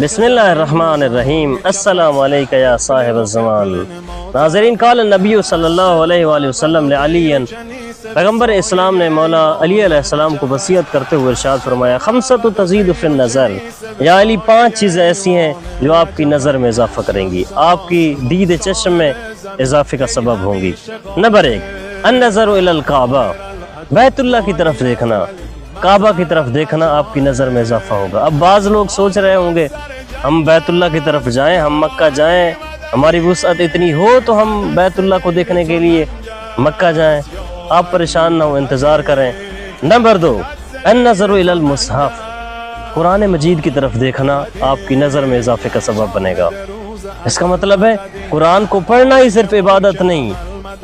बिस्मिल्लाहिर्रहमानिर्रहीम। अस्सलामु अलैका या साहिब ज़मान। नाज़रीन, क़ाल नबी सल्लल्लाहु अलैहि वसल्लम लिअलियन, पैगम्बर इस्लाम ने मौला अली अलैहिस्सलाम को वसीयत करते हुए इरशाद फरमाया, खमसतु तज़ीदु फ़िन नज़र, या अली 5 चीज़ें ऐसी हैं जो आपकी नज़र में इजाफ़ा करेंगी, आपकी दीद चश्म में इजाफ़े का सबब होंगी। नंबर 1, अन-नज़रु इलल काबा, बैतुल्लाह की तरफ देखना, काबा की तरफ देखना आपकी नज़र में इजाफा होगा। अब बाज़ लोग सोच रहे होंगे हम बैतुल्लाह की तरफ जाएं, हम मक्का जाएं, हमारी वुसअत इतनी हो तो हम बैतुल्लाह को देखने के लिए मक्का जाएं। आप परेशान ना हो, इंतज़ार करें। नंबर 2, अन-नज़रु इलल मुसहफ़, कुरान मजीद की तरफ देखना आपकी नज़र में इजाफे का सबब बनेगा। इसका मतलब है कुरान को पढ़ना ही सिर्फ इबादत नहीं,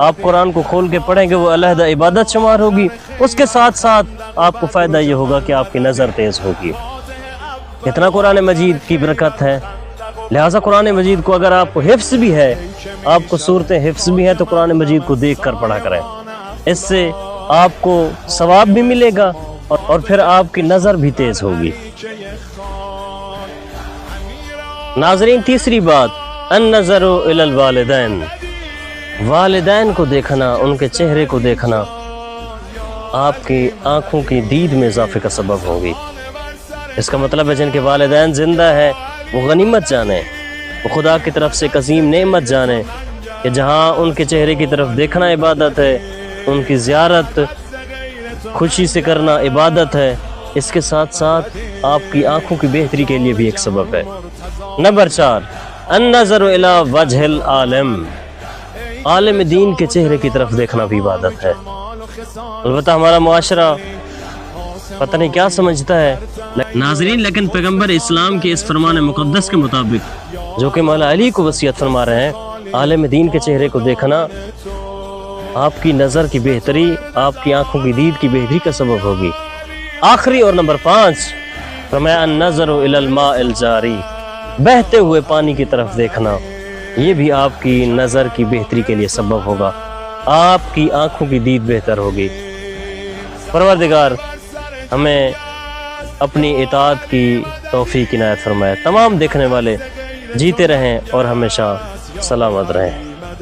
आप कुरान को खोल के पढ़ेंगे वो अलहदा इबादत शुमार होगी। उसके साथ साथ आपको फ़ायदा ये होगा कि आपकी नज़र तेज़ होगी। इतना कुरान मजीद की बरकत है, लिहाजा कुरान मजीद को अगर आपको हिफ्स भी है, आपको सूरतें हिफ्स भी है, तो कुरान मजीद को देख कर पढ़ा करें। इससे आपको सवाब भी मिलेगा और फिर आपकी नज़र भी तेज़ होगी। नाज़रीन, तीसरी बात, अन-नज़रु इलल वालिदैन, वालिदैन को देखना, उनके चेहरे को देखना आपकी आँखों की दीद में इजाफे का सबब होगी। इसका मतलब है जिनके वालिदैन ज़िंदा है वो गनीमत जाने, वो खुदा की तरफ से कसीम नेमत जाने कि जहाँ उनके चेहरे की तरफ देखना इबादत है, उनकी ज़ियारत खुशी से करना इबादत है। इसके साथ साथ आपकी आँखों की बेहतरी के लिए भी एक सबब है। नंबर 4, अन-नज़रु इला वजहिल आलिम, आलिम दीन के चेहरे की तरफ देखना भी इबादत है। अलबत्ता हमारा मुआशरा पता नहीं क्या समझता है नाज़रीन, लेकिन पैगम्बर इस्लाम के इस फरमान मुक़द्दस के मुताबिक, जो कि मौला अली को वसीयत फरमा रहे हैं, आलिम दीन के चेहरे को देखना आपकी नज़र की बेहतरी, आपकी आंखों की दीद की बेहतरी का सबब होगी। आखिरी और नंबर 5, फरमाया अन-नज़रु इलल माइल जारी, बहते हुए पानी की तरफ देखना, ये भी आपकी नज़र की बेहतरी के लिए सबब होगा, आपकी आंखों की दीद बेहतर होगी। परवरदिगार हमें अपनी इताअत की तौफीक इनायत फरमाए। तमाम देखने वाले जीते रहें और हमेशा सलामत रहें।